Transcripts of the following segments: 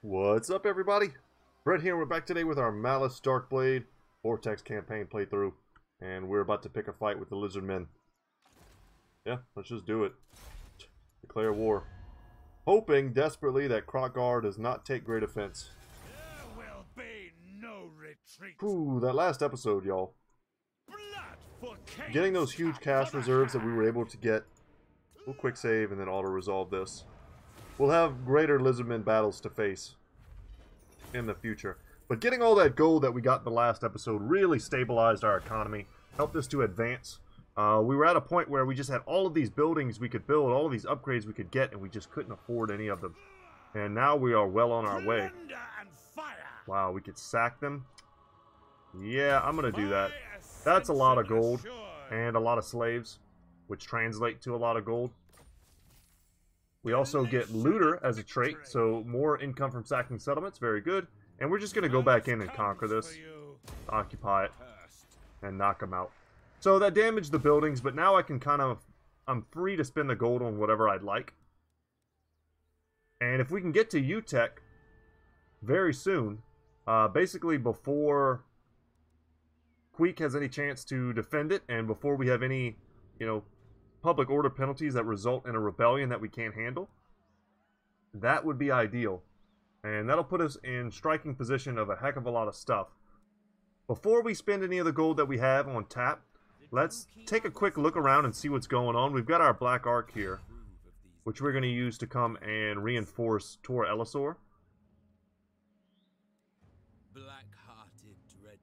What's up, everybody? Brett here. We're back today with our Malus Darkblade Vortex campaign playthrough, and we're about to pick a fight with the Lizardmen. Yeah, let's just do it. Declare war. Hoping desperately that Krogar does not take great offense. There will be no retreat. Whew, that last episode, y'all. Getting those huge cash reserves that we were able to get. We'll quick save and then auto-resolve this. We'll have greater Lizardmen battles to face in the future. But getting all that gold that we got in the last episode really stabilized our economy, helped us to advance. We were at a point where we just had all of these buildings we could build, all of these upgrades we could get, and we just couldn't afford any of them. And now we are well on our way. Wow, we could sack them. Yeah, I'm going to do that. That's a lot of gold and a lot of slaves, which translate to a lot of gold. We also get looter as a trait, so more income from sacking settlements. Very good. And we're just going to go back in and conquer this, occupy it, and knock them out. So that damaged the buildings, but now I can I'm free to spend the gold on whatever I'd like. And if we can get to UTech very soon, basically before Queek has any chance to defend it, and before we have any, public order penalties that result in a rebellion that we can't handle, that would be ideal. And that'll put us in striking position of a heck of a lot of stuff. Before we spend any of the gold that we have on tap, let's take a quick look around and see what's going on. We've got our Black Arc here, which we're going to use to come and reinforce Tor Elisor.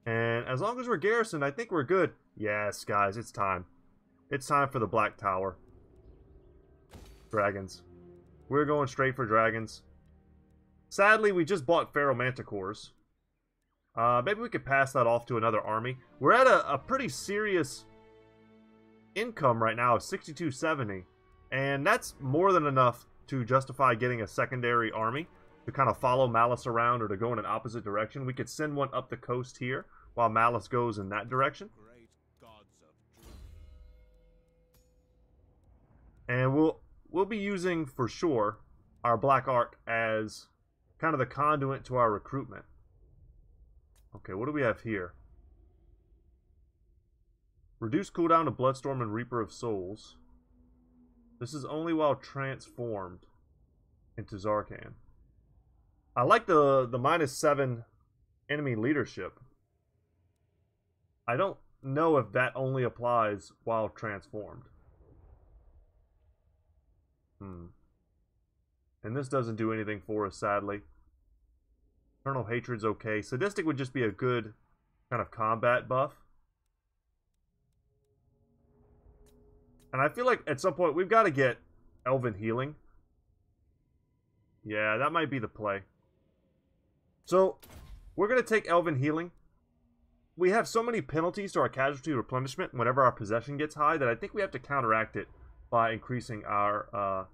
And as long as we're garrisoned, I think we're good. Yes, guys, it's time. It's time for the Black Tower. Dragons. We're going straight for dragons. Sadly, we just bought Feral Manticores. Maybe we could pass that off to another army. We're at a pretty serious income right now of 6270. And that's more than enough to justify getting a secondary army to kind of follow Malus around or to go in an opposite direction. We could send one up the coast here while Malus goes in that direction. And we'll be using, for sure, our Black Arc as kind of the conduit to our recruitment. Okay, what do we have here? Reduce cooldown to Bloodstorm and Reaper of Souls. This is only while transformed into Tz'arkan. I like the -7 enemy leadership. I don't know if that only applies while transformed. And this doesn't do anything for us, sadly. Eternal Hatred's okay. Sadistic would just be a good kind of combat buff. And I feel like at some point we've got to get Elven Healing. Yeah, that might be the play. So, we're going to take Elven Healing. We have so many penalties to our casualty replenishment whenever our possession gets high that I think we have to counteract it by increasing our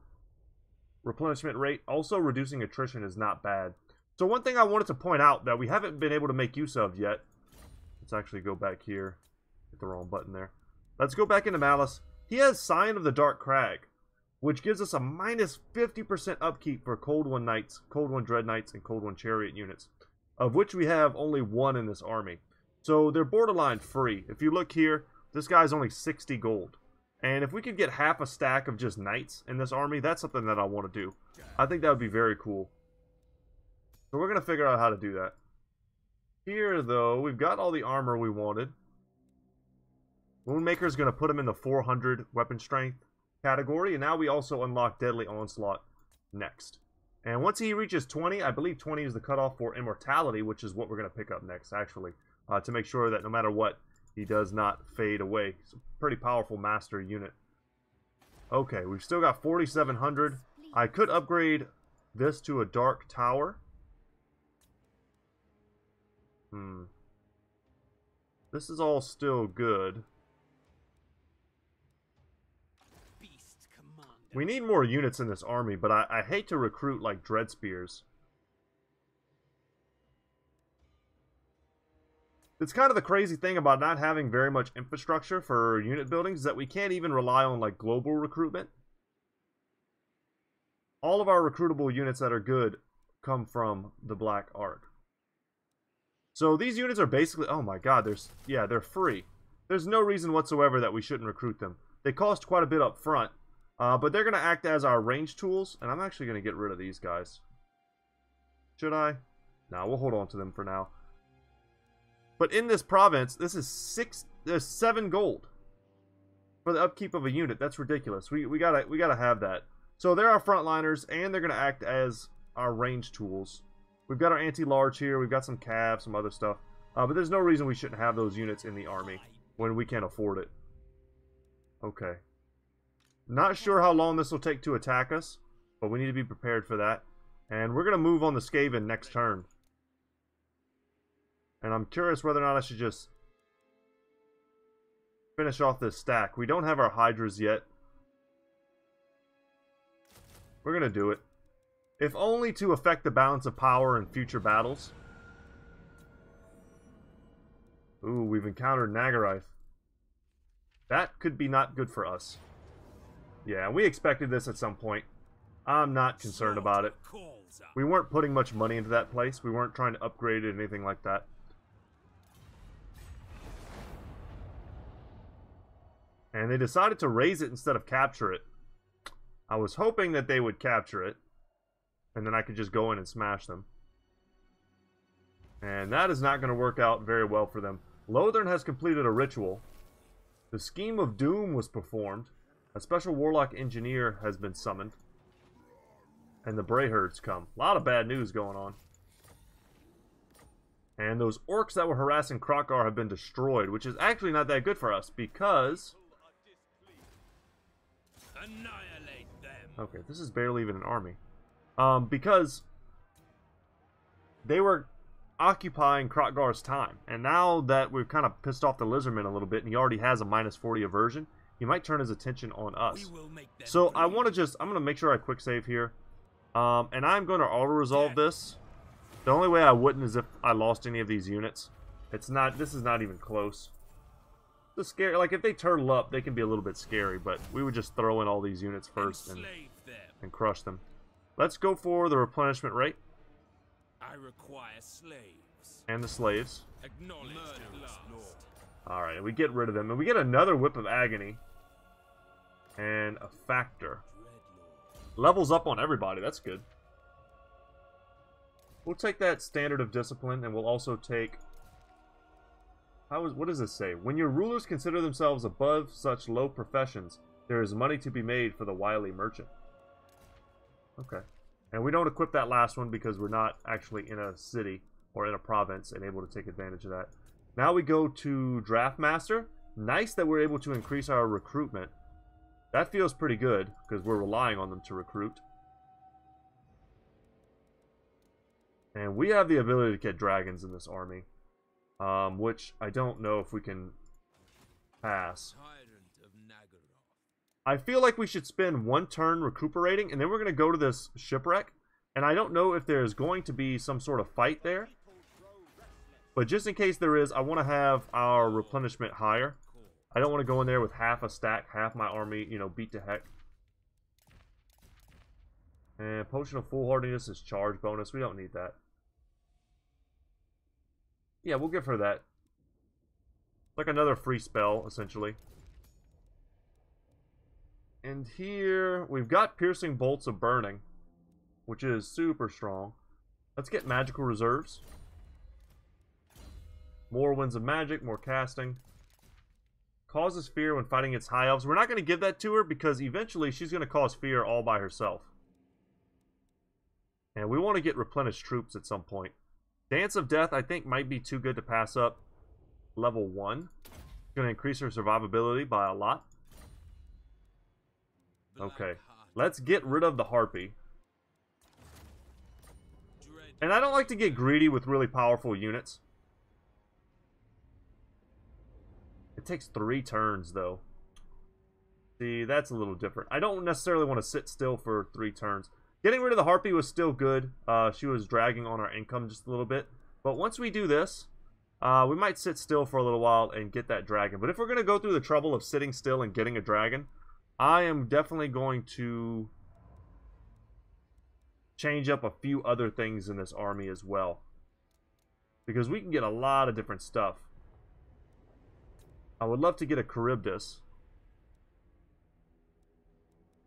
replenishment rate. Also, reducing attrition is not bad. So one thing I wanted to point out that we haven't been able to make use of yet. Let's actually go back here. Hit the wrong button there. Let's go back into Malus. He has Sign of the Dark Crag, which gives us a -50% upkeep for Cold One Knights, Cold One Dread Knights, and Cold One Chariot units, of which we have only one in this army. So they're borderline free. If you look here, this guy's only 60 gold. And if we could get half a stack of just knights in this army, that's something that I want to do. I think that would be very cool. So we're going to figure out how to do that. Here, though, we've got all the armor we wanted. Woundmaker's going to put him in the 400 weapon strength category. And now we also unlock Deadly Onslaught next. And once he reaches 20, I believe 20 is the cutoff for Immortality, which is what we're going to pick up next, actually. To make sure that no matter what, he does not fade away. It's a pretty powerful master unit. Okay, we've still got 4,700. I could upgrade this to a Dark Tower. This is all still good. We need more units in this army, but I hate to recruit like Dread Spears. It's kind of the crazy thing about not having very much infrastructure for unit buildings is that we can't even rely on like global recruitment. All of our recruitable units that are good come from the Black Ark. So these units are basically, oh my god, they're free. There's no reason whatsoever that we shouldn't recruit them. They cost quite a bit up front, but they're going to act as our range tools, and I'm actually going to get rid of these guys. Should I? No, we'll hold on to them for now. But in this province, there's 7 gold for the upkeep of a unit. That's ridiculous. We gotta have that. So they're our frontliners, and they're gonna act as our range tools. We've got our anti-large here. We've got some cav, some other stuff. But there's no reason we shouldn't have those units in the army when we can't afford it. Okay. Not sure how long this will take to attack us, but we need to be prepared for that. And we're gonna move on the Skaven next turn. And I'm curious whether or not I should just finish off this stack. We don't have our Hydras yet. We're going to do it. If only to affect the balance of power in future battles. Ooh, we've encountered Nagarath. That could be not good for us. Yeah, we expected this at some point. I'm not concerned about it. We weren't putting much money into that place. We weren't trying to upgrade it or anything like that. And they decided to raise it instead of capture it. I was hoping that they would capture it. And then I could just go in and smash them. And that is not going to work out very well for them. Lothern has completed a ritual. The Scheme of Doom was performed. A special Warlock Engineer has been summoned. And the Brayherds come. A lot of bad news going on. And those orcs that were harassing Krokkar have been destroyed, which is actually not that good for us, because... Okay, this is barely even an army. Because they were occupying Krokkgar's time. And now that we've kind of pissed off the Lizardman a little bit, and he already has a -40 aversion, he might turn his attention on us. So I want to I'm going to make sure I quick save here. And I'm going to auto-resolve this. The only way I wouldn't is if I lost any of these units. This is not even close. The scary, like if they turtle up, they can be a little bit scary, but we would just throw in all these units first and crush them. Let's go for the replenishment rate. I require slaves. And the slaves. Acknowledged at last. Alright, we get rid of them. And we get another Whip of Agony. And a Factor. Levels up on everybody, that's good. We'll take that Standard of Discipline, and we'll also take... what does this say? When your rulers consider themselves above such low professions, there is money to be made for the wily merchant. Okay. And we don't equip that last one because we're not actually in a city or in a province and able to take advantage of that. Now we go to Draftmaster. Nice that we're able to increase our recruitment. That feels pretty good because we're relying on them to recruit. And we have the ability to get dragons in this army. Which I don't know if we can pass. I feel like we should spend 1 turn recuperating, and then we're going to go to this shipwreck. And I don't know if there's going to be some sort of fight there. But just in case there is, I want to have our replenishment higher. I don't want to go in there with half a stack, half my army, you know, beat to heck. And Potion of Foolhardiness is charge bonus. We don't need that. Yeah, we'll give her that. Like another free spell, essentially. And here, we've got Piercing Bolts of Burning, which is super strong. Let's get Magical Reserves. More Winds of Magic, more casting. Causes fear when fighting its high elves. We're not going to give that to her because eventually she's going to cause fear all by herself. And we want to get replenished troops at some point. Dance of Death, I think, might be too good to pass up. Level 1. It's going to increase her survivability by a lot. Okay. Let's get rid of the Harpy. And I don't like to get greedy with really powerful units. It takes 3 turns, though. See, that's a little different. I don't necessarily want to sit still for 3 turns. Getting rid of the Harpy was still good. She was dragging on our income just a little bit. But once we do this, we might sit still for a little while and get that dragon. But if we're going to go through the trouble of sitting still and getting a dragon, I am definitely going to change up a few other things in this army as well. Because we can get a lot of different stuff. I would love to get a Charybdis.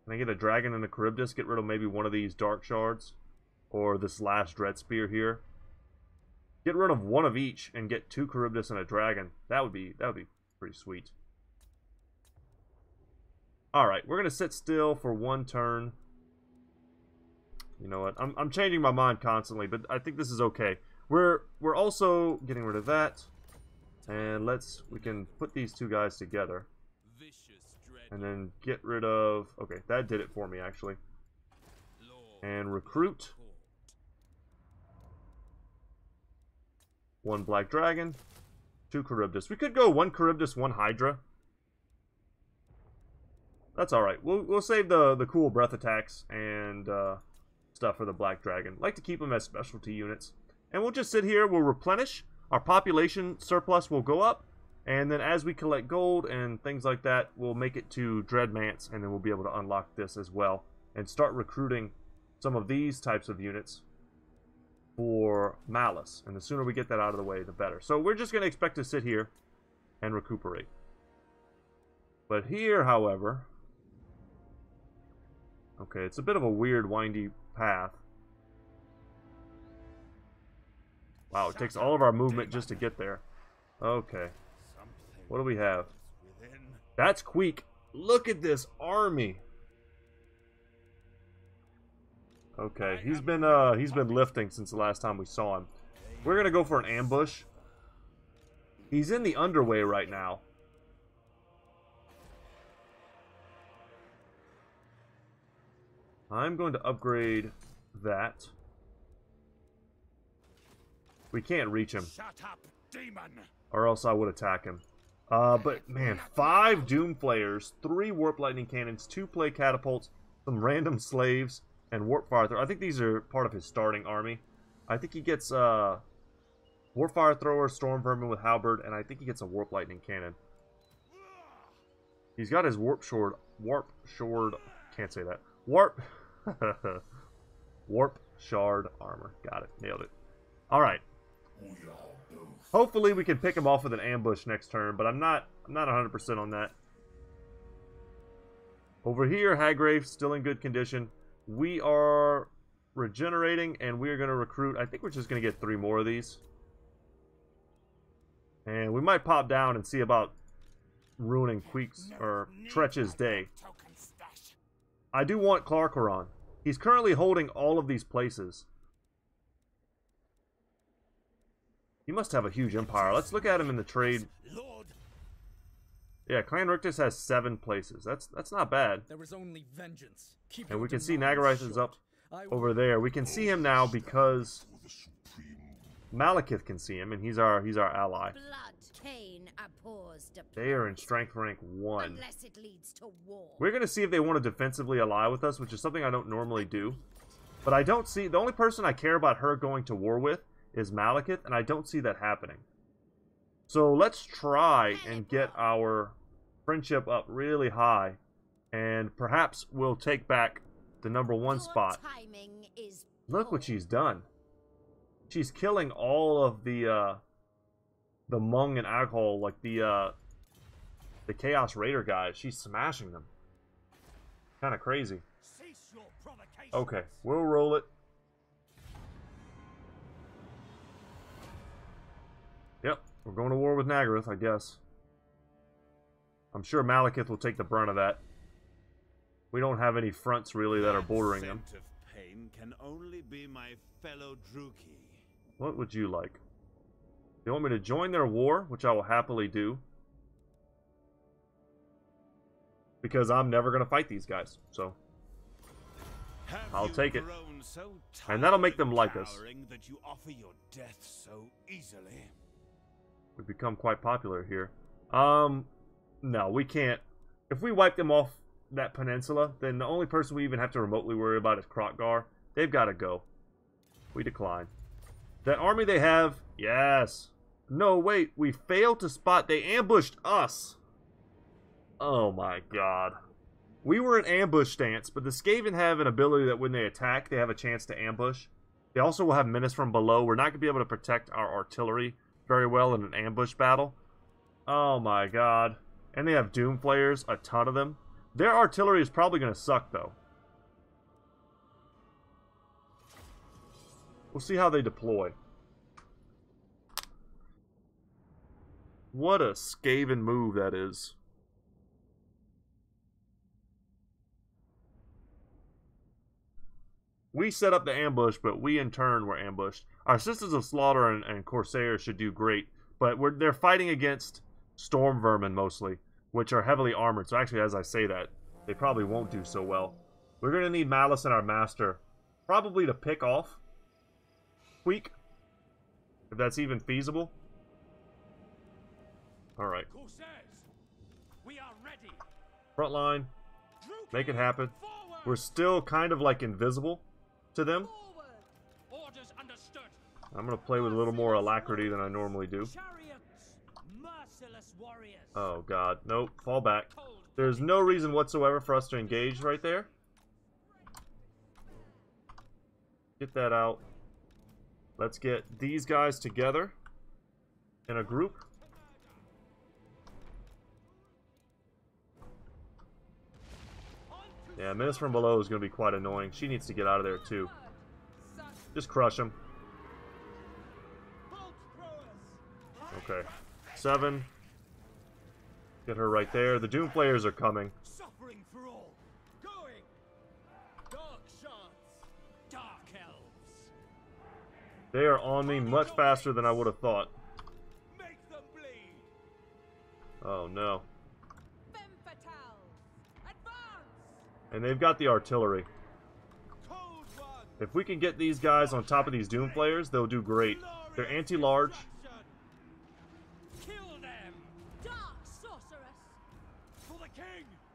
Can I get a dragon and a Charybdis? Get rid of maybe one of these dark shards. Or this last dread spear here. Get rid of one of each and get 2 Charybdis and a dragon. That would be pretty sweet. Alright, we're gonna sit still for 1 turn. You know what? I'm changing my mind constantly, but I think this is okay. We're also getting rid of that. And we can put these 2 guys together. And then get rid of... Okay, that did it for me, actually. And recruit. 1 Black Dragon. 2 Charybdis. We could go 1 Charybdis, 1 Hydra. That's alright. We'll save the cool breath attacks and stuff for the Black Dragon. Like to keep them as specialty units. And we'll just sit here, we'll replenish. Our population surplus will go up. And then as we collect gold and things like that, we'll make it to Dreadmance, and then we'll be able to unlock this as well. And start recruiting some of these types of units for Malus. And the sooner we get that out of the way, the better. So we're just going to expect to sit here and recuperate. But here, however... Okay, it's a bit of a weird, windy path. Wow, it takes all of our movement just to get there. Okay. What do we have? That's Queek. Look at this army. Okay, he's been lifting since the last time we saw him. We're gonna go for an ambush. He's in the underway right now. I'm going to upgrade that. We can't reach him. Shut up, Demon. Or else I would attack him. But man, 5 Doom Flayers, 3 Warp Lightning Cannons, 2 Play Catapults, some random slaves, and Warp Fire Thrower. I think these are part of his starting army. I think he gets Warp Fire Thrower, Storm Vermin with Halberd, and I think he gets a Warp Lightning Cannon. He's got his Warp Shard, can't say that. Warp Shard Armor. Got it. Nailed it. Alright. Hopefully we can pick him off with an ambush next turn, but I'm not 100% on that. Over here, Haggrave, still in good condition. We are regenerating, and we are going to recruit. I think we're just going to get 3 more of these. And we might pop down and see about ruining Queek's or Tretch's day. I do want Clarkaron. He's currently holding all of these places. He must have a huge empire. Let's look at him in the trade. Yeah, Clan Rictus has 7 places. That's not bad. There is only vengeance. And we can see Nagarath is up over there. We can see him now because Malekith can see him, and he's our ally. They are in strength rank 1. We're going to see if they want to defensively ally with us, which is something I don't normally do. But I don't see... The only person I care about her going to war with is Malekith, and I don't see that happening. So let's try and get our friendship up really high, and perhaps we'll take back the #1 spot. Look what she's done. She's killing all of the Hmong and Aghol, like the Chaos Raider guys. She's smashing them. Kind of crazy. Okay, we'll roll it. Yep, we're going to war with Nagarath, I guess. I'm sure Malekith will take the brunt of that. We don't have any fronts, really, that are bordering them. Of pain can only be my fellow Druki. What would you like? You want me to join their war, which I will happily do. Because I'm never going to fight these guys, so... I'll take it. And that'll make them like us. That you offer your death so easily. We've become quite popular here. No, we can't. If we wipe them off that peninsula, then the only person we even have to remotely worry about is Krokgar. They've got to go. We decline. That army they have, yes. No, wait, we failed to spot. They ambushed us. Oh my god. We were in ambush stance, but the Skaven have an ability that when they attack, they have a chance to ambush. They also will have menace from below. We're not going to be able to protect our artillery very well in an ambush battle. Oh my god. And they have Doom Flayers, a ton of them. Their artillery is probably going to suck, though. We'll see how they deploy. What a Skaven move that is. We set up the ambush, but we in turn were ambushed. Our Sisters of Slaughter and Corsairs should do great, but they're fighting against Storm Vermin mostly, which are heavily armored. So actually, as I say that, they probably won't do so well. We're going to need Malus and our Master, probably to pick off Tweak, if that's even feasible. Alright. Front line. Make it happen. We're still kind of like invisible to them. I'm going to play with a little more alacrity than I normally do. Oh god, nope, fall back. There's no reason whatsoever for us to engage right there. Get that out. Let's get these guys together in a group. Yeah, menace from below is going to be quite annoying. She needs to get out of there too. Just crush him. Okay. 7. Get her right there. The Doom Flayers are coming. Suffering for all. Going. Dark shards. Dark elves. They are on me much faster than I would have thought. Make them bleed. Oh no. And they've got the artillery. If we can get these guys on top of these Doom Flayers, they'll do great. They're anti-large.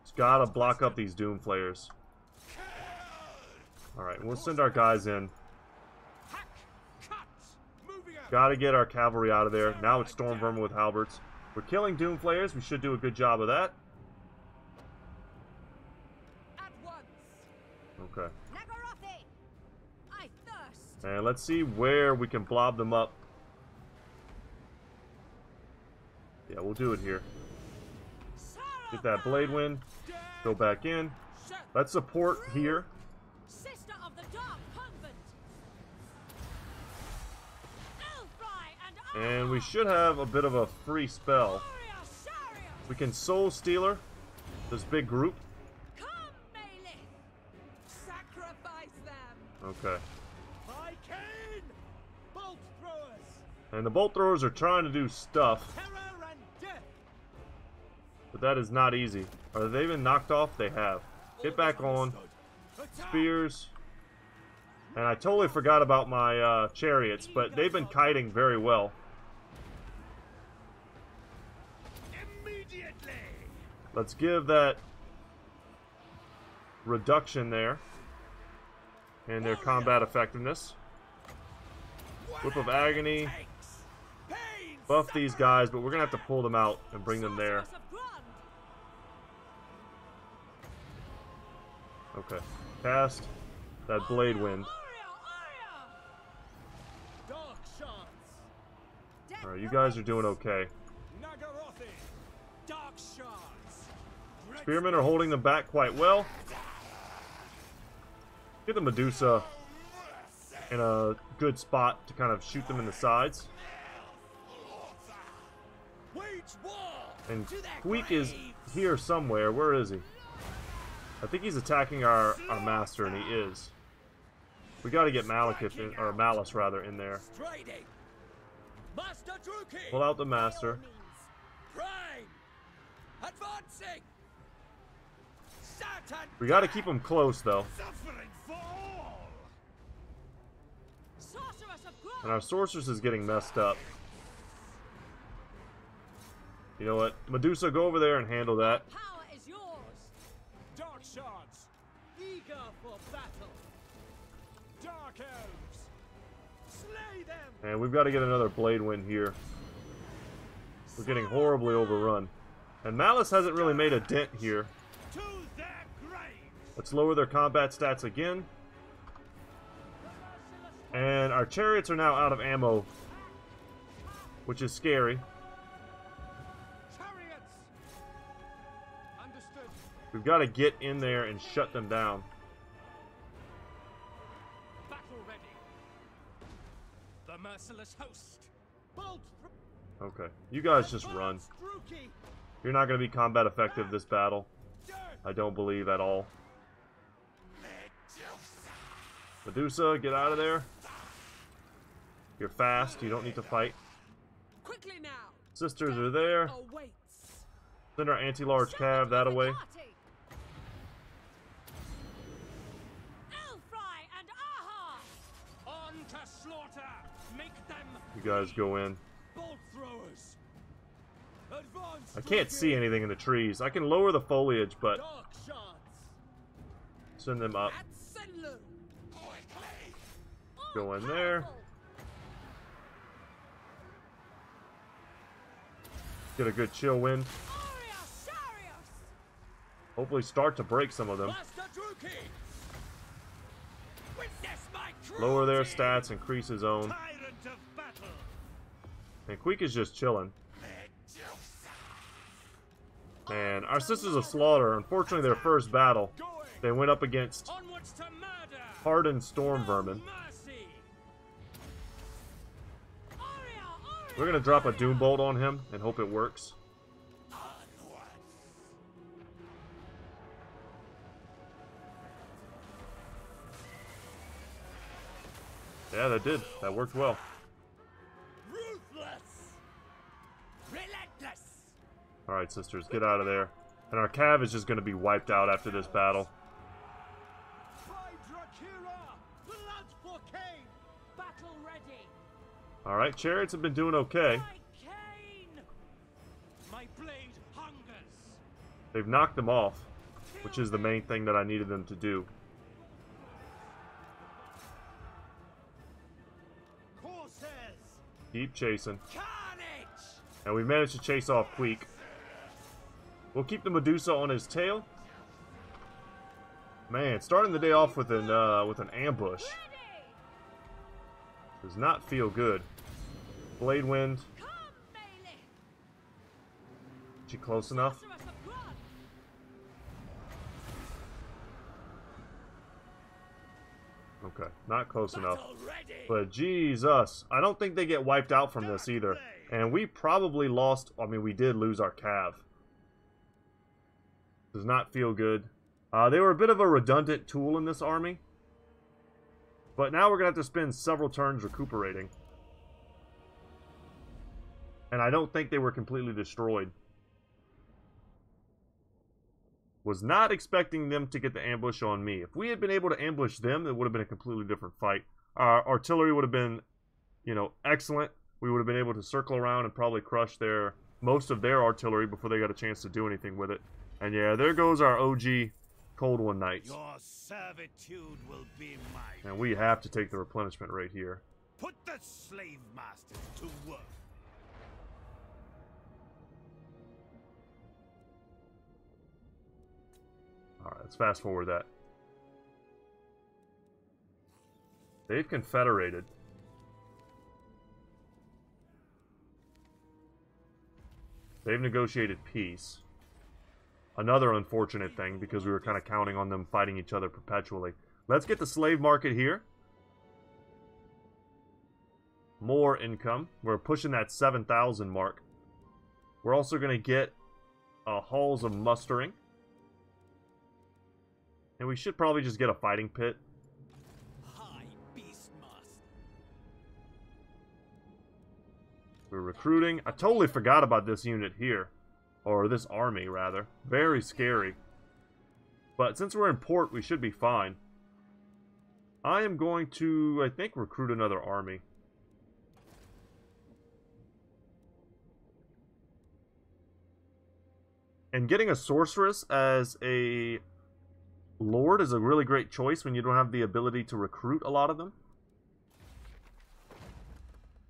Just gotta block up these Doom Flayers. Alright, we'll send our guys in. Gotta get our cavalry out of there. Now it's Storm Vermin with halberds. We're killing Doom Flayers. We should do a good job of that. Okay. And let's see where we can blob them up. Yeah, we'll do it here. Get that blade wind. Go back in. Let's support here. And we should have a bit of a free spell. We can Soul Stealer this big group. Okay. And the bolt throwers are trying to do stuff. But that is not easy. Are they even knocked off? They have. Get back on. Spears. And I totally forgot about my chariots, but they've been kiting very well. Let's give that reduction there in their combat effectiveness. Whip of Agony. Buff these guys, but we're going to have to pull them out and bring them there. Okay. Cast that Blade Wind. Alright, you guys are doing okay. Spearmen are holding them back quite well. Get the Medusa in a good spot to kind of shoot them in the sides. And Tweak is here somewhere. Where is he? I think he's attacking our master, and he is. We got to get Malekith in, or Malus rather, in there. Pull out the master. We got to keep him close, though. And our sorceress is getting messed up. You know what? Medusa, go over there and handle that. Dark shards, eager for battle. Dark elves, slay them. And we've got to get another blade wind here. We're getting horribly overrun. And Malus hasn't really made a dent here. Let's lower their combat stats again. And our chariots are now out of ammo, which is scary. Chariots! Understood. We've got to get in there and shut them down. Battle ready. The merciless host. Bolt. Okay, you guys just run. You're not going to be combat effective this battle. I don't believe at all. Medusa, get out of there. You're fast, you don't need to fight. Quickly now. Sisters are there. Awaits. Send our anti-large cav that away. And Aha. On to slaughter. Make them. You guys go in. Bolt throwers. Advance. I can't see anything in the trees. I can lower the foliage, but Dark shards. send them up. At Senlu. Go in there. Get a good chill wind. Hopefully start to break some of them. Lower their stats, increase his own. And Queek is just chilling. And our Sisters of Slaughter, unfortunately their first battle, they went up against hardened storm vermin. We're gonna drop a Doom Bolt on him and hope it works. Yeah, that did. That worked well. Ruthless. Relentless. Alright, sisters, get out of there. And our cav is just gonna be wiped out after this battle. Battle ready. Alright, chariots have been doing okay. My blade hungers. They've knocked them off, which is the main thing that I needed them to do. Corsairs. Keep chasing. Carnage. And we managed to chase off Queek. We'll keep the Medusa on his tail. Man, starting the day off with an ambush does not feel good. Blade Wind. She close enough? Okay, not close enough. But Jesus, I don't think they get wiped out from this either. And we probably lost, I mean we did lose our cav. Does not feel good. They were a bit of a redundant tool in this army. But now we're going to have to spend several turns recuperating. And I don't think they were completely destroyed. Was not expecting them to get the ambush on me. If we had been able to ambush them, it would have been a completely different fight. Our artillery would have been, you know, excellent. We would have been able to circle around and probably crush most of their artillery before they got a chance to do anything with it. And yeah, there goes our OG Cold One Knights. Your servitude will be mine. And we have to take the replenishment right here. Put the slave masters to work. Alright, let's fast forward that. They've confederated. They've negotiated peace. Another unfortunate thing, because we were kind of counting on them fighting each other perpetually. Let's get the slave market here. More income. We're pushing that 7,000 mark. We're also going to get halls of mustering. And we should probably just get a fighting pit. High beast must. We're recruiting. I totally forgot about this unit here. Or this army, rather. Very scary. But since we're in port, we should be fine. I am going to, I think, recruit another army. And getting a sorceress as a lord is a really great choice when you don't have the ability to recruit a lot of them.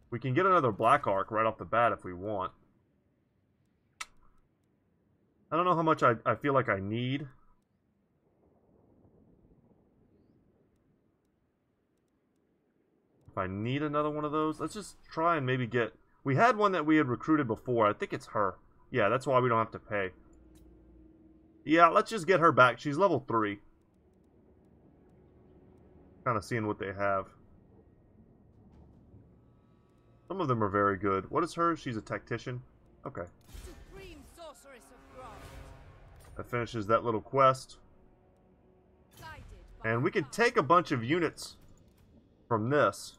We can get another Black Arc right off the bat if we want. I don't know how much I feel like I need. If I need another one of those, let's just try and maybe get... We had one that we had recruited before. I think it's her. Yeah, that's why we don't have to pay. Yeah, let's just get her back. She's level 3. Kind of seeing what they have. Some of them are very good. What is hers? She's a tactician. Okay. Supreme sorceress of Grant. That finishes that little quest. Guided by And we can take a bunch of units from this.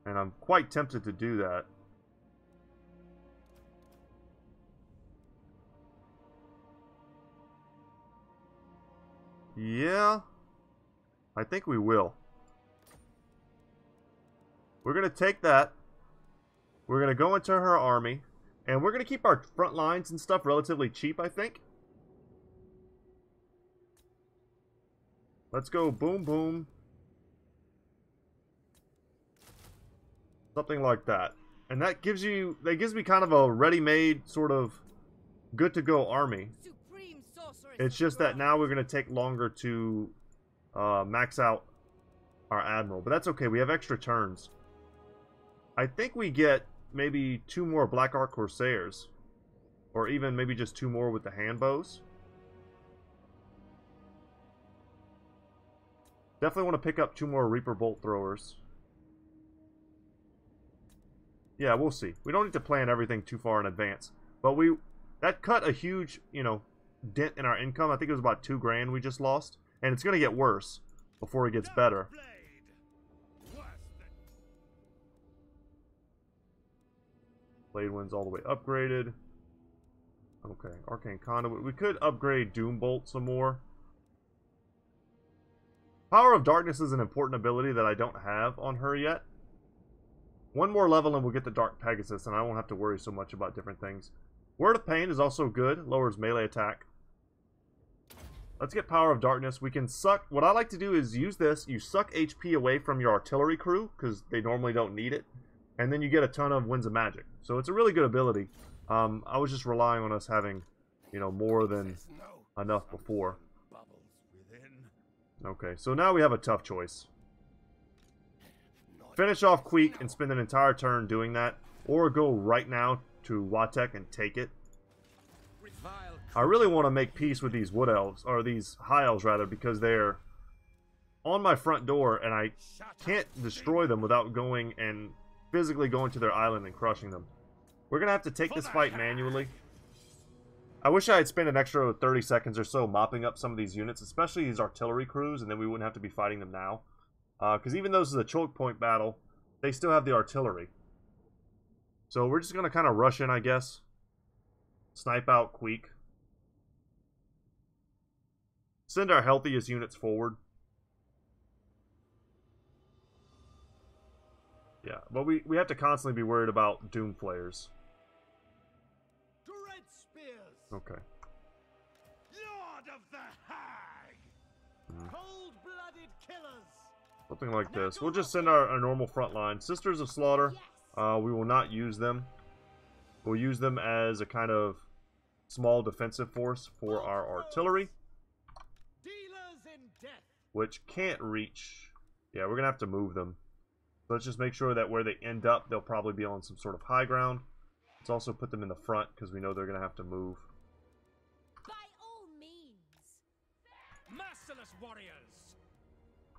And I'm quite tempted to do that. Yeah. I think we will. We're going to take that. We're going to go into her army. And we're going to keep our front lines and stuff relatively cheap, I think. Let's go boom, boom. Something like that. And that gives me kind of a ready-made sort of good-to-go army. Supreme sorceress It's of just that Grant. now we're going to take longer to max out our admiral. But that's okay. We have extra turns. I think we get maybe 2 more Black Ark Corsairs. Or even maybe just 2 more with the hand bows. Definitely want to pick up 2 more Reaper Bolt Throwers. Yeah, we'll see. We don't need to plan everything too far in advance. But that cut a huge, you know, dent in our income. I think it was about 2 grand we just lost. And it's going to get worse before it gets better. Blade Wind's all the way upgraded. Okay, Arcane Conduit. We could upgrade Doom Bolt some more. Power of Darkness is an important ability that I don't have on her yet. 1 more level and we'll get the Dark Pegasus, and I won't have to worry so much about different things. Word of Pain is also good. Lowers melee attack. Let's get Power of Darkness. We can suck... What I like to do is use this. You suck HP away from your artillery crew, because they normally don't need it. And then you get a ton of Winds of Magic. So it's a really good ability. I was just relying on us having, you know, more than enough before. Okay, so now we have a tough choice. Finish off Queek and spend an entire turn doing that, or go right now to Watek and take it. I really want to make peace with these Wood Elves, or these High Elves rather, because they're on my front door and I can't destroy them without going and physically going to their island and crushing them. We're going to have to take this fight manually. I wish I had spent an extra 30 seconds or so mopping up some of these units, especially these artillery crews, and then we wouldn't have to be fighting them now. Because even though this is a choke point battle, they still have the artillery. So we're just going to kind of rush in, I guess. Snipe out Queek. Send our healthiest units forward. Yeah, but we have to constantly be worried about Doom Flayers. Dread spears. Okay. Lord of the Hag. Cold-blooded killers. Something like this. We'll just send our normal front line. Sisters of Slaughter, we will not use them. We'll use them as a kind of small defensive force for our artillery, Dealers in death. which can't reach. Yeah, we're going to have to move them. So let's just make sure that where they end up, they'll probably be on some sort of high ground. Let's also put them in the front because we know they're going to have to move. By all means. Merciless warriors.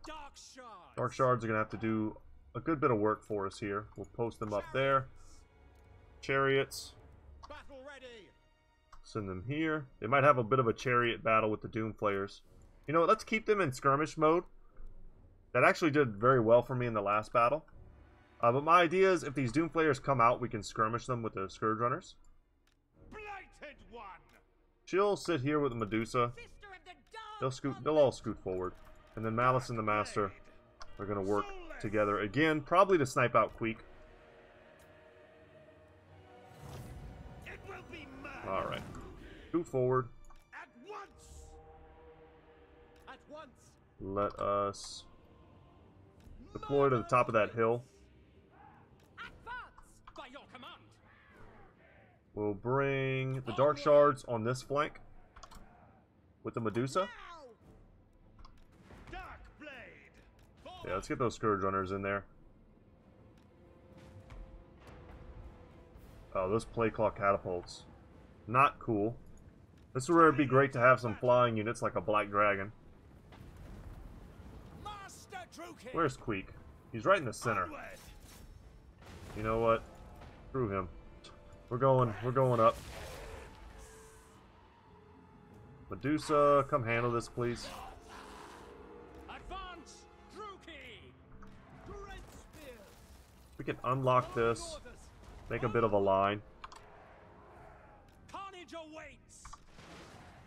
Dark shards. Dark Shards are going to have to do a good bit of work for us here. We'll post them up there. Chariots. Battle ready. Send them here. They might have a bit of a chariot battle with the Doom Flayers. You know what? Let's keep them in skirmish mode. That actually did very well for me in the last battle. But my idea is if these Doom Flayers come out, we can skirmish them with the Scourge Runners. Blighted one. She'll sit here with the Medusa. Sister of the Dark They'll all scoot forward. And then Malus and the Master are going to work together again, probably to snipe out Queek. It will be murder. Alright. Scoot forward. At once. At once. Let us deploy to the top of that hill. Advance. By your command. We'll bring the Dark Shards on this flank with the Medusa. Yeah, let's get those Scourge Runners in there. Oh, those Plague Claw catapults. Not cool. This is where it'd be great to have some flying units like a Black Dragon. Where's Queek? He's right in the center. You know what? Screw him. We're going up. Medusa, come handle this, please. We can unlock this. Make a bit of a line.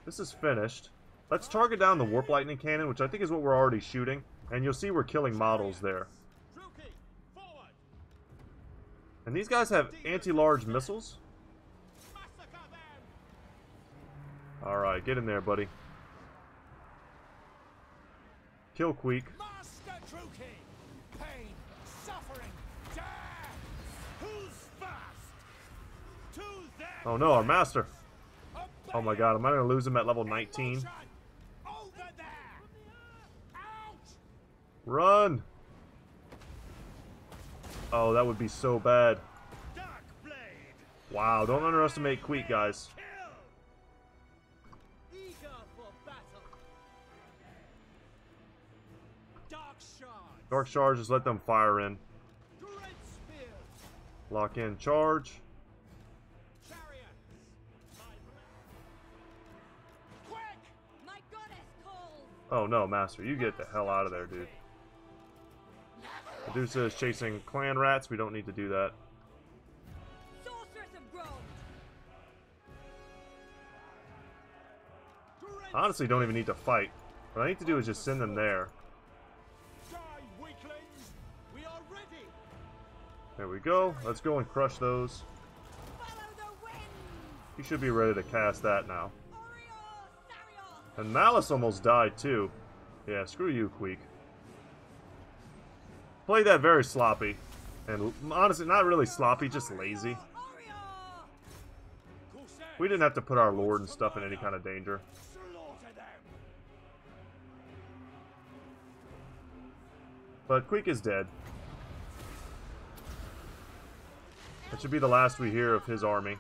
This is finished. Let's target down the Warp Lightning Cannon, which I think is what we're already shooting. And you'll see we're killing models there. And these guys have anti-large missiles. Alright, get in there, buddy. Kill Queek. Oh no, our master. Oh my god, am I going to lose him at level 19? Run! Oh, that would be so bad. Wow, don't underestimate Queek, guys. Dark Charge, just let them fire in. Lock in, charge. Oh no, Master, you get the hell out of there, dude. Medusa is chasing clan rats. We don't need to do that. Honestly, don't even need to fight. What I need to do is just send them there. There we go. Let's go and crush those. You should be ready to cast that now. And Malus almost died too. Yeah, screw you, Queek. Played that very sloppy. And honestly, not really sloppy, just lazy. We didn't have to put our Lord and stuff in any kind of danger. But Queek is dead. That should be the last we hear of his army.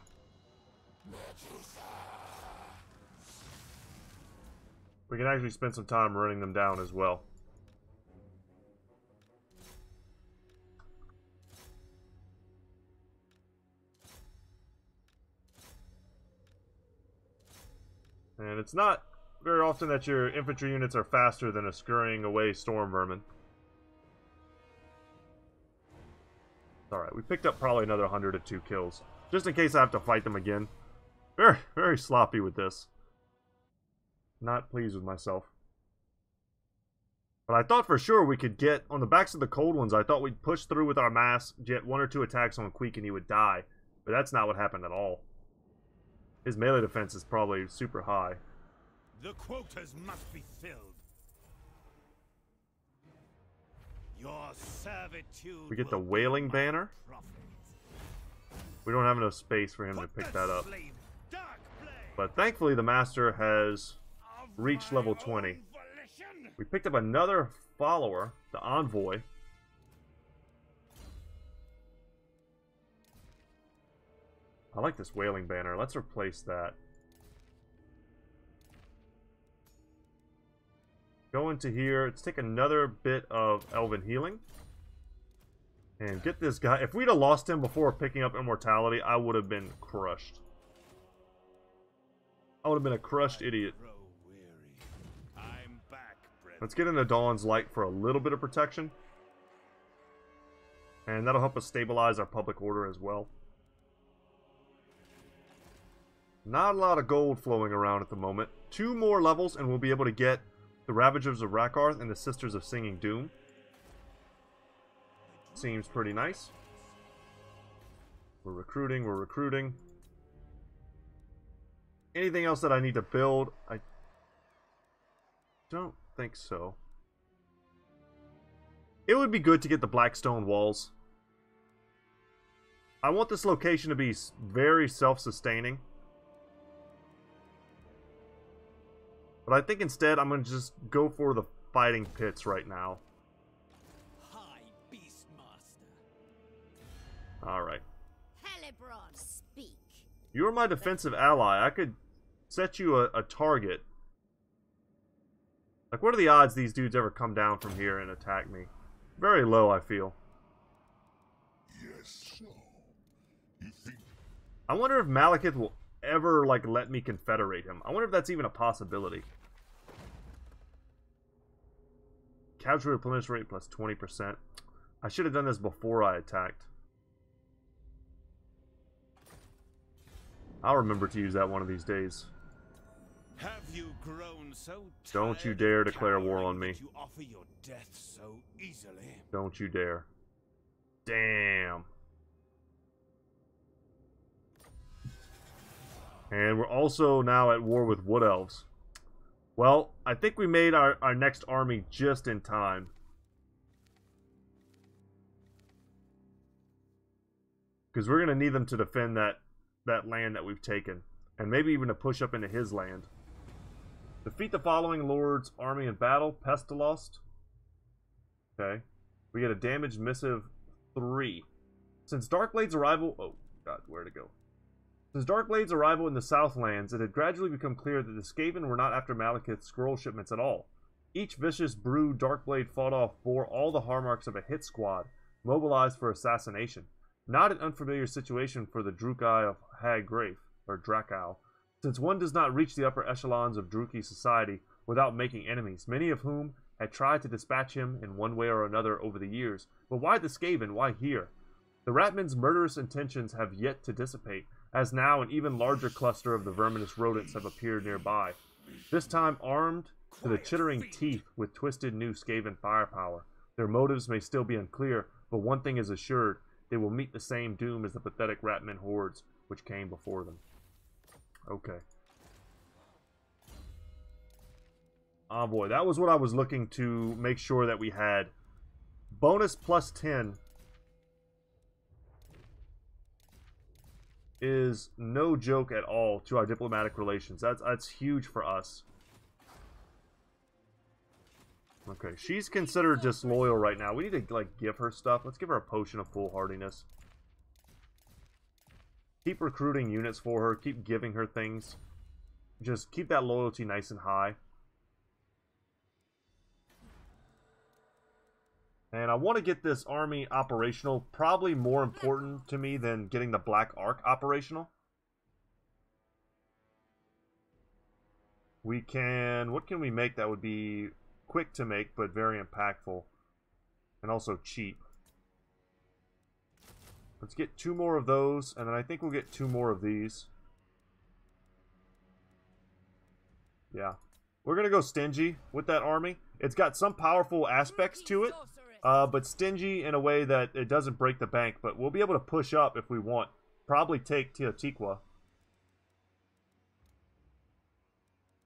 We can actually spend some time running them down as well. And it's not very often that your infantry units are faster than a scurrying away storm vermin. Alright, we picked up probably another 102 kills. Just in case I have to fight them again. Very, very sloppy with this. Not pleased with myself. But I thought for sure we could get, on the backs of the cold ones, I thought we'd push through with our mass, get 1 or 2 attacks on Queek and he would die. But that's not what happened at all. His melee defense is probably super high. The quotas must be filled. Your servitude. We get the Wailing Banner. We don't have enough space for him to pick that up. But thankfully the Master has reached level 20. We picked up another follower, the Envoy. I like this Wailing Banner. Let's replace that. Go into here. Let's take another bit of Elven Healing. And get this guy. If we'd have lost him before picking up Immortality, I would have been crushed. I would have been a crushed idiot. Let's get into Dawn's Light for a little bit of protection. And that'll help us stabilize our public order as well. Not a lot of gold flowing around at the moment. 2 more levels and we'll be able to get the Ravagers of Rakarth and the Sisters of Singing Doom. Seems pretty nice. We're recruiting, we're recruiting. Anything else that I need to build? I don't think so. It would be good to get the Blackstone walls. I want this location to be very self-sustaining. But I think instead I'm going to just go for the fighting pits right now. Alright. Helibron, speak. You're my defensive ally. I could set you a target. Like, what are the odds these dudes ever come down from here and attack me? Very low, I feel. Yes, so you think I wonder if Malekith will ever, like, let me confederate him. I wonder if that's even a possibility. Casualty replenish rate plus 20%. I should have done this before I attacked. I'll remember to use that one of these days. Have you grown so Don't you tired dare of declare war cowering on me. that you offer your death so easily? Don't you dare. Damn. And we're also now at war with Wood Elves. Well, I think we made our next army just in time. Because we're going to need them to defend that land that we've taken. And maybe even to push up into his land. Defeat the following lord's army in battle. Pestilost. Okay. We get a damaged missive 3. Since Darkblade's arrival... Oh, God, where to go? Since Darkblade's arrival in the Southlands, it had gradually become clear that the Skaven were not after Malekith's scroll shipments at all. Each vicious brood Darkblade fought off bore all the hallmarks of a hit squad, mobilized for assassination. Not an unfamiliar situation for the Drukai of Haggrafe, or Drakau, since one does not reach the upper echelons of Druki society without making enemies, many of whom had tried to dispatch him in one way or another over the years. But why the Skaven? Why here? The Ratmen's murderous intentions have yet to dissipate, as now an even larger cluster of the verminous rodents have appeared nearby, this time armed to the chittering teeth with twisted new Skaven firepower. Their motives may still be unclear, but one thing is assured, they will meet the same doom as the pathetic Ratmen hordes which came before them. Okay. Oh boy, that was what I was looking to make sure that we had. Bonus plus 10 is no joke at all to our diplomatic relations. That's huge for us. Okay, she's considered disloyal right now. We need to, like, give her stuff. Let's give her a potion of foolhardiness. Keep recruiting units for her. Keep giving her things. Just keep that loyalty nice and high. And I want to get this army operational. Probably more important to me than getting the Black Ark operational. We can... What can we make that would be quick to make, but very impactful? And also cheap. Let's get 2 more of those, and then I think we'll get 2 more of these. Yeah. We're going to go stingy with that army. It's got some powerful aspects to it. But stingy in a way that it doesn't break the bank. But we'll be able to push up if we want. Probably take Teotihuacan.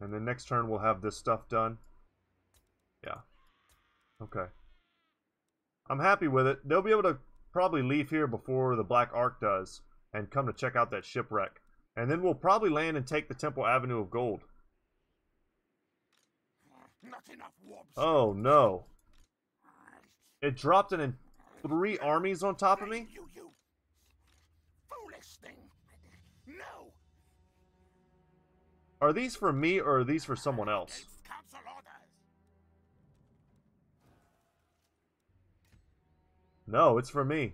And then next turn we'll have this stuff done. Yeah. Okay. I'm happy with it. They'll be able to probably leave here before the Black Ark does. And come to check out that shipwreck. And then we'll probably land and take the Temple Avenue of Gold. Not enough warps. Oh no. It dropped in 3 armies on top of me? You foolish thing. No. Are these for me or are these for someone else? Council orders. No, it's for me.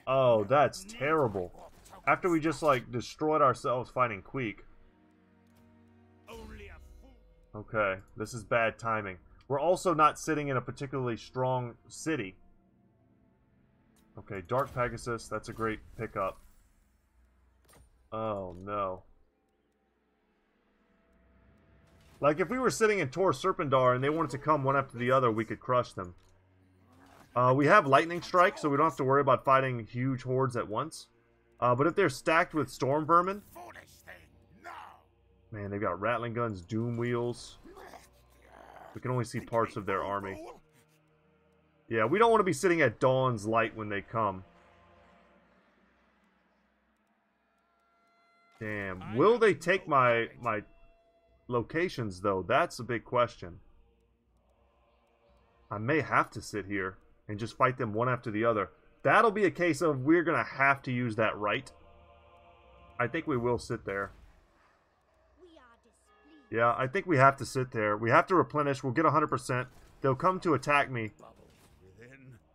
Oh, that's terrible. After we just, like, destroyed ourselves fighting Queek. Only a fool. Okay, this is bad timing. We're also not sitting in a particularly strong city. Okay, Dark Pegasus, that's a great pickup. Oh, no. Like, if we were sitting in Tor Serpendar and they wanted to come one after the other, we could crush them. We have Lightning Strike, so we don't have to worry about fighting huge hordes at once. But if they're stacked with Storm Vermin... Foolish thing. No. Man, they've got Rattling Guns, Doom Wheels... We can only see parts of their army. Yeah, we don't want to be sitting at Dawn's Light when they come. Damn. Will they take my locations, though? That's a big question. I may have to sit here and just fight them one after the other. That'll be a case of we're going to have to use that right. I think we will sit there. We are displeased. Yeah, I think we have to sit there. We have to replenish. We'll get 100%. They'll come to attack me.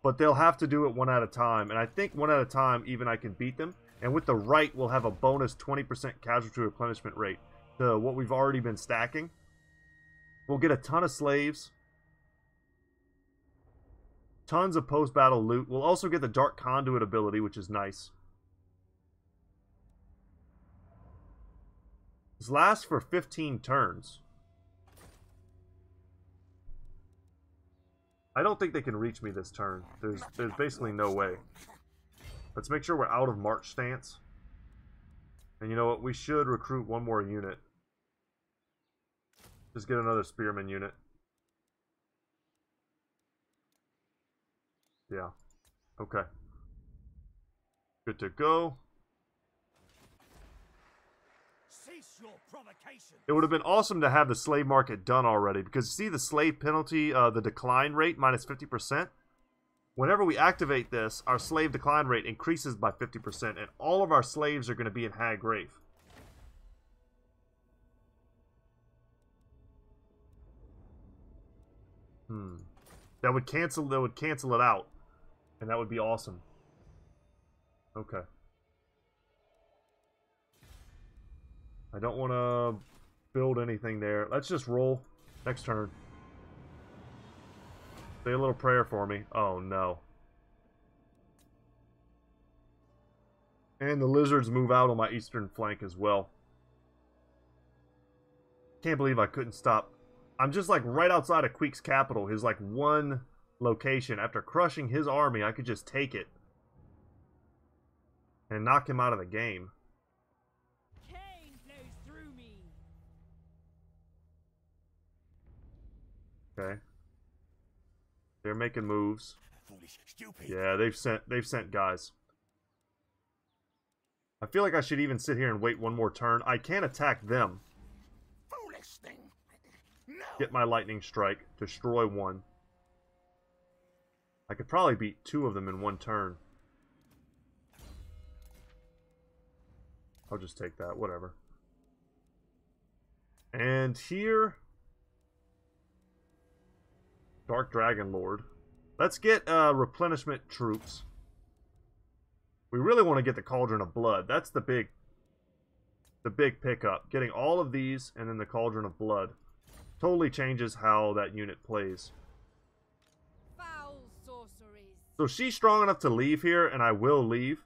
But they'll have to do it one at a time. And I think one at a time, even I can beat them. And with the right, we'll have a bonus 20% casualty replenishment rate to what we've already been stacking. We'll get a ton of slaves. Tons of post-battle loot. We'll also get the Dark Conduit ability, which is nice. This lasts for 15 turns. I don't think they can reach me this turn. There's basically no way. Let's make sure we're out of march stance. And you know what? We should recruit one more unit. Just get another spearman unit. Yeah. Okay. Good to go. Cease your provocation. It would have been awesome to have the slave market done already, because see the slave penalty, the decline rate, minus 50%? Whenever we activate this, our slave decline rate increases by 50%, and all of our slaves are going to be in Hag Wraith. That would cancel it out. And that would be awesome. Okay. I don't want to build anything there. Let's just roll. Next turn. Say a little prayer for me. Oh, no. And the lizards move out on my eastern flank as well. Can't believe I couldn't stop. I'm just like right outside of Queek's capital. His like one location. After crushing his army, I could just take it. And knock him out of the game. Cain flows through me. Okay. They're making moves. Foolish, stupid. Yeah, they've sent guys. I feel like I should even sit here and wait one more turn. I can attack them. Foolish thing. No. Get my lightning strike. Destroy one. I could probably beat two of them in one turn. I'll just take that. Whatever. And here... Dark Dragon Lord. Let's get replenishment troops. We really want to get the Cauldron of Blood. That's the big pickup. Getting all of these and then the Cauldron of Blood totally changes how that unit plays. Foul sorceries. So she's strong enough to leave here, and I will leave.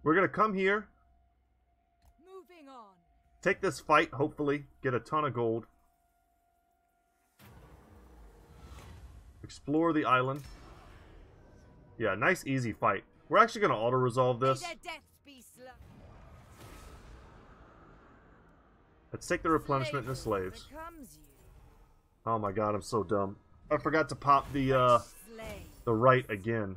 We're going to come here. Moving on. Take this fight, hopefully. Get a ton of gold. Explore the island. Yeah, nice easy fight. We're actually going to auto-resolve this. May their deaths be slow. Let's take the replenishment and the slaves. Oh my god, I'm so dumb. I forgot to pop the right again.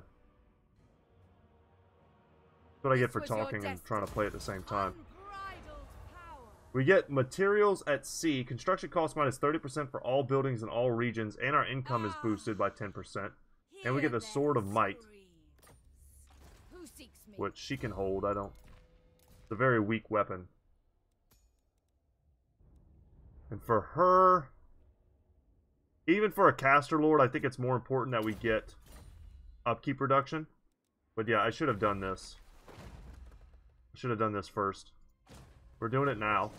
That's what I get for talking and trying to play at the same time. We get materials at sea. Construction cost minus 30% for all buildings in all regions, and our income is boosted by 10%. And we get the Sword of Might, which she can hold. I don't. It's a very weak weapon. And for her, even for a Caster Lord, I think it's more important that we get upkeep reduction. But yeah, I should have done this. I should have done this first. We're doing it now.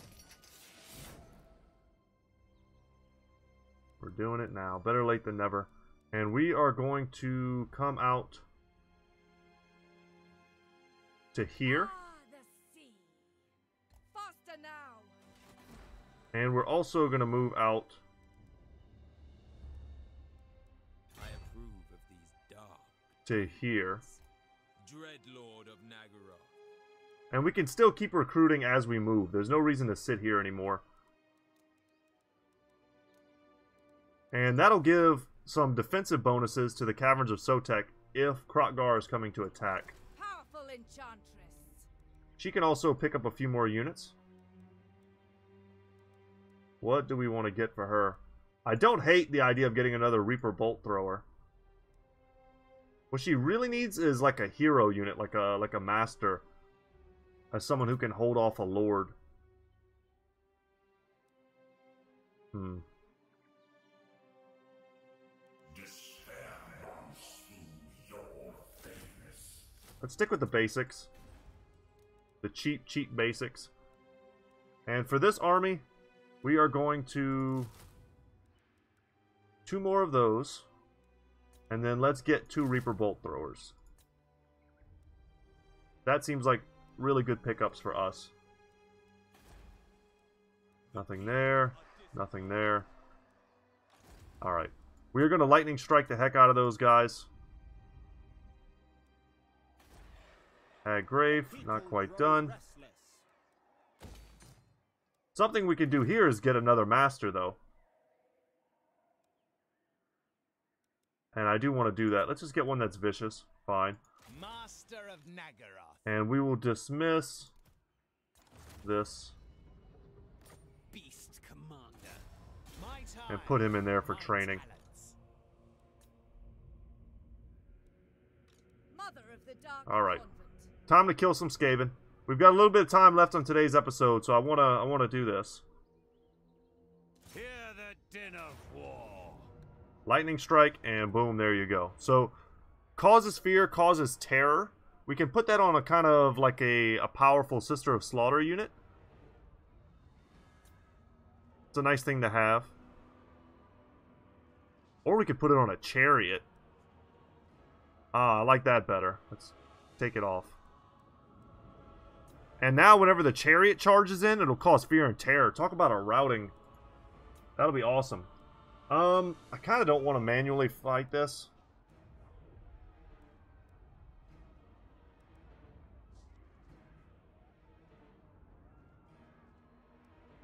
We're doing it now. Better late than never. And we are going to come out to here. And we're also going to move out I approve of these dark to here. Dreadlord of Nagara. And we can still keep recruiting as we move. There's no reason to sit here anymore. And that'll give some defensive bonuses to the Caverns of Sotek if Krokgar is coming to attack. Powerful enchantress. She can also pick up a few more units. What do we want to get for her? I don't hate the idea of getting another Reaper Bolt Thrower. What she really needs is like a hero unit, like a master. As someone who can hold off a lord. Let's stick with the basics. The cheap basics. And for this army, we are going to... 2 more of those. And then let's get 2 Reaper Bolt Throwers. That seems like really good pickups for us. Nothing there. Nothing there. Alright. We are going to Lightning Strike the heck out of those guys. Hag Grave, not quite done. Something we can do here is get another Master, though. And I do want to do that. Let's just get one that's vicious. Fine. Master of Nagaroth. And we will dismiss this. Beast Commander. My time And put him in there for my training. talents. Mother of the Dark Alright. Convent. Time to kill some Skaven. We've got a little bit of time left on today's episode, so I wanna do this. Hear the din of war. Lightning Strike, and boom, there you go. So, causes fear, causes terror. We can put that on a kind of like a powerful Sister of Slaughter unit. It's a nice thing to have. Or we could put it on a Chariot. Ah, I like that better. Let's take it off. And now whenever the Chariot charges in, it'll cause fear and terror. Talk about a routing. That'll be awesome. I kind of don't want to manually fight this.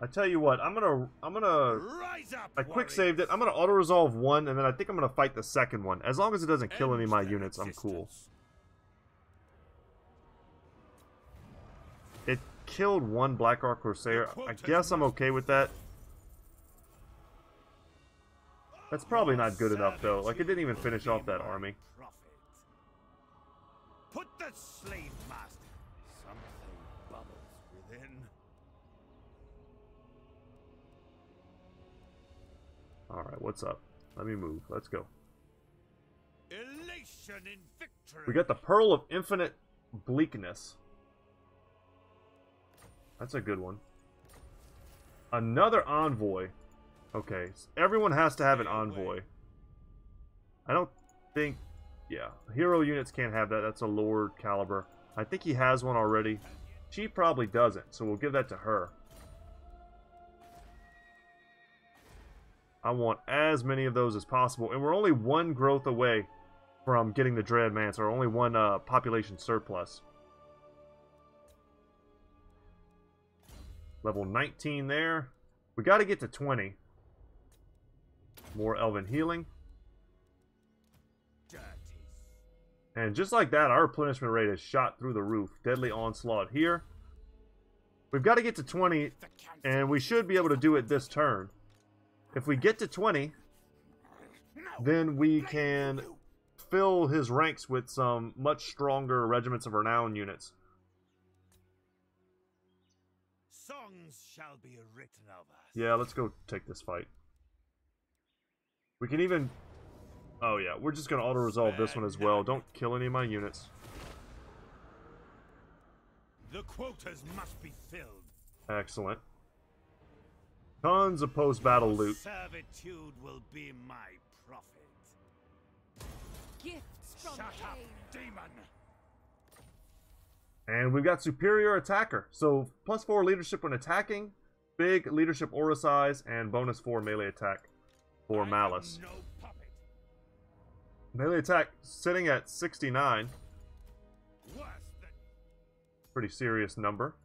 I tell you what, I'm gonna Rise up, I quick warriors. saved it. I'm gonna auto resolve one, and then I think I'm gonna fight the second one. As long as it doesn't kill any of my End their units, I'm cool. existence. It killed one Blackrock Corsair. I guess I'm okay with that. That's probably not good enough though. Like, it didn't even finish off that army. Prophet. Put the slave master. Something bubbles within. Alright, what's up? Let me move. Let's go. Elation in victory. We got the Pearl of Infinite Bleakness. That's a good one. Another Envoy. Okay, so everyone has to have an Envoy. I don't think... Yeah, hero units can't have that. That's a Lord caliber. I think he has one already. She probably doesn't, so we'll give that to her. I want as many of those as possible. And we're only 1 growth away from getting the Dread Mancer. Only 1 population surplus. Level 19 there. We got to get to 20. More Elven Healing. Dirty. And just like that, our replenishment rate is shot through the roof. Deadly Onslaught here. We've got to get to 20, and we should be able to do it this turn. If we get to 20, then we can fill his ranks with some much stronger Regiments of Renown units. Songs shall be written of us. Yeah, let's go take this fight. We can even... Oh yeah, we're just going to auto-resolve this one as well. Don't kill any of my units. The quotas must be filled. Excellent. Tons of post-battle loot. Servitude will be my profit. Gifts from Shut up, Cain. demon! And we've got Superior Attacker. So, +4 leadership when attacking, big leadership aura size, and bonus 4 melee attack for Malus. No puppet. Melee attack sitting at 69. Worse than Pretty serious number.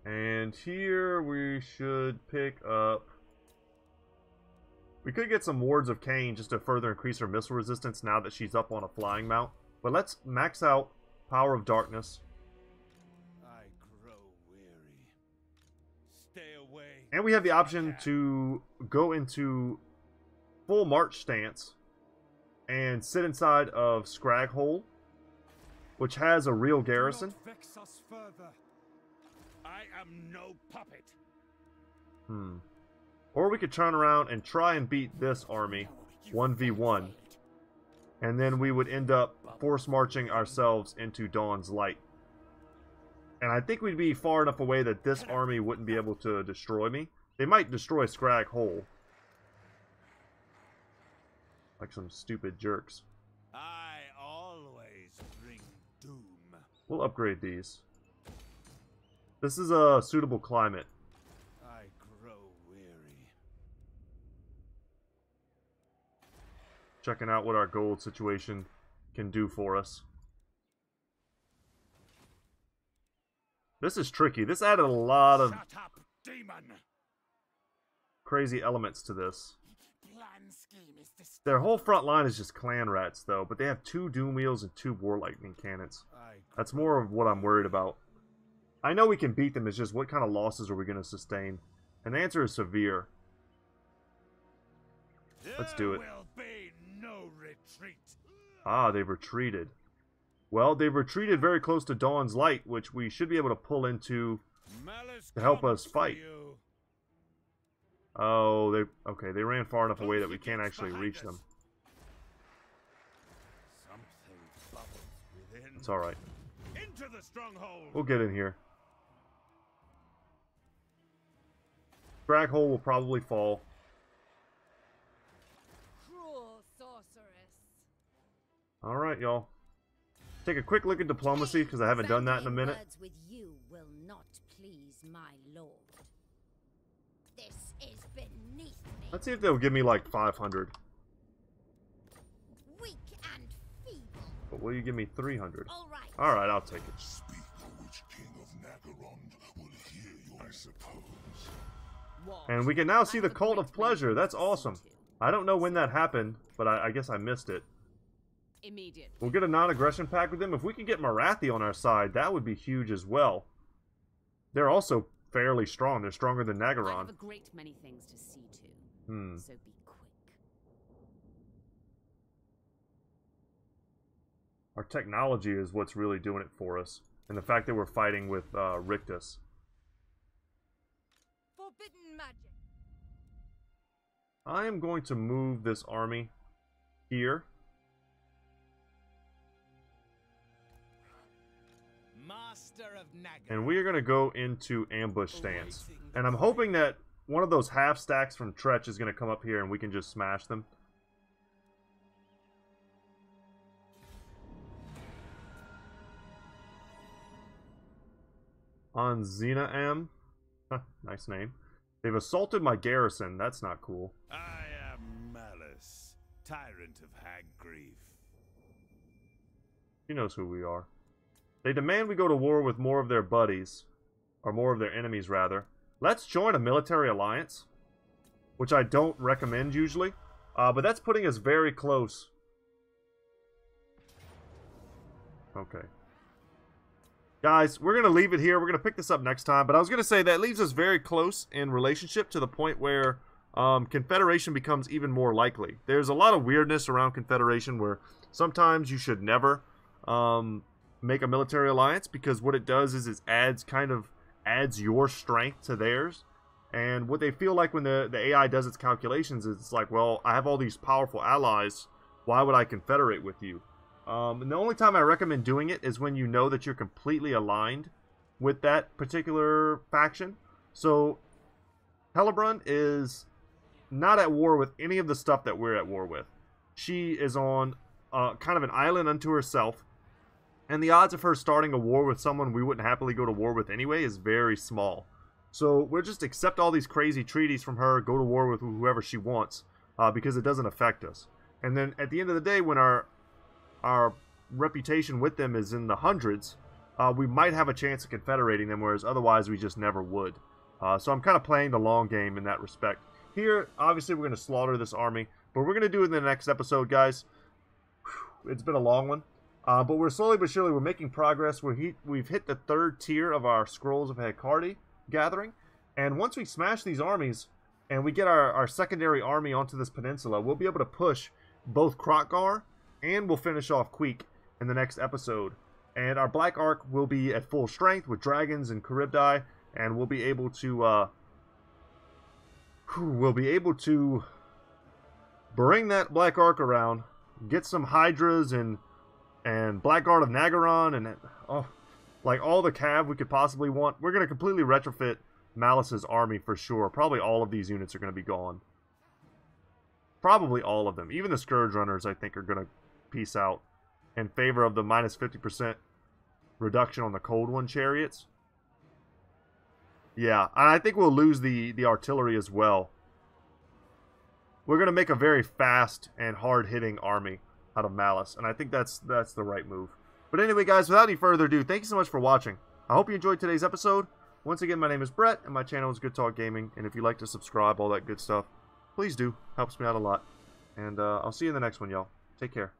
And here we should pick up... We could get some Wards of Cain just to further increase her missile resistance now that she's up on a flying mount. But let's max out Power of Darkness. I grow weary. Stay away. And we have the option to go into full march stance and sit inside of Scraghole, which has a real garrison. Do not vex us further. I am no puppet. Or we could turn around and try and beat this army 1v1, and then we would end up force marching ourselves into Dawn's Light. And I think we'd be far enough away that this army wouldn't be able to destroy me. They might destroy Scraghole. Like some stupid jerks. I always bring doom. We'll upgrade these. This is a suitable climate. I grow weary. Checking out what our gold situation can do for us. This is tricky. This added a lot of Shut up, demon. crazy elements to this. Plan scheme is this. Their whole front line is just clan rats, though, but they have 2 Doom Wheels and 2 War Lightning Cannons. That's more of what I'm worried about. I know we can beat them, it's just what kind of losses are we going to sustain? And the answer is severe. Let's do it. There will be no retreat. Ah, they've retreated. Well, they've retreated very close to Dawn's Light, which we should be able to pull into Malus to help us comes for fight. you. Oh, they ran far enough away that we can't actually reach them. Something bubbles within. It's alright. Into the stronghold. We'll get in here. Scraghole will probably fall. Cruel sorceress. Alright, y'all. Take a quick look at diplomacy, because I haven't done that in a minute. Words with you will not please my lord. This is beneath me. Let's see if they'll give me like 500. Weak and feeble. But will you give me 300? All right. Alright, I'll take it. Speak, which king of Nagaron will hear you, I suppose. And we can now see the Cult of Pleasure. That's awesome. I don't know when that happened, but I guess I missed it. Immediate. We'll get a non-aggression pact with them. If we can get Marathi on our side, that would be huge as well. They're also fairly strong. They're stronger than I have Nagaron. a great many things to see to. So be quick. Our technology is what's really doing it for us. And the fact that we're fighting with Rictus. Forbidden magic. I am going to move this army here. Master of Nagaroth. And we are going to go into ambush stance. And I'm hoping that one of those half stacks from Tz'arkan is going to come up here and we can just smash them. On Xenaam. Nice name. They've assaulted my garrison. That's not cool. I am Malus, tyrant of hag grief. He knows who we are. They demand we go to war with more of their buddies. Or more of their enemies, rather. Let's join a military alliance. Which I don't recommend usually. But that's putting us very close. Okay. Guys, we're going to leave it here. We're going to pick this up next time. But I was going to say that leaves us very close in relationship to the point where Confederation becomes even more likely. There's a lot of weirdness around Confederation where sometimes you should never make a military alliance, because what it does is it adds your strength to theirs. And what they feel like when the AI does its calculations is it's like, well, I have all these powerful allies. Why would I confederate with you? And the only time I recommend doing it is when you know that you're completely aligned with that particular faction. So, Hellebrand is not at war with any of the stuff that we're at war with. She is on kind of an island unto herself. And the odds of her starting a war with someone we wouldn't happily go to war with anyway is very small. So we'll just accept all these crazy treaties from her, go to war with whoever she wants, because it doesn't affect us. And then at the end of the day, when our reputation with them is in the hundreds, we might have a chance of confederating them, whereas otherwise we just never would. So I'm kind of playing the long game in that respect. Here, obviously, we're going to slaughter this army, but we're going to do it in the next episode, guys. Whew, it's been a long one. But we're slowly but surely, we're making progress. We've hit the 3rd tier of our Scrolls of Hekardi gathering. And once we smash these armies, and we get our secondary army onto this peninsula, we'll be able to push both Kroq-Gar, and we'll finish off Queek in the next episode. And our Black Ark will be at full strength with dragons and Charybdii, and we'll be able to bring that Black Ark around, get some Hydras and Blackguard of Nagaron, and like all the cav we could possibly want. We're going to completely retrofit Malus's army for sure. Probably all of these units are going to be gone. Probably all of them. Even the Scourge Runners, I think, are going to peace out in favor of the minus 50% reduction on the Cold One chariots. Yeah, and I think we'll lose the artillery as well. We're going to make a very fast and hard-hitting army out of Malus, and I think that's the right move. But anyway, guys, without any further ado, thank you so much for watching. I hope you enjoyed today's episode. Once again, my name is Brett, and my channel is Good Talk Gaming, and if you'd like to subscribe, all that good stuff, please do. Helps me out a lot. And I'll see you in the next one, y'all. Take care.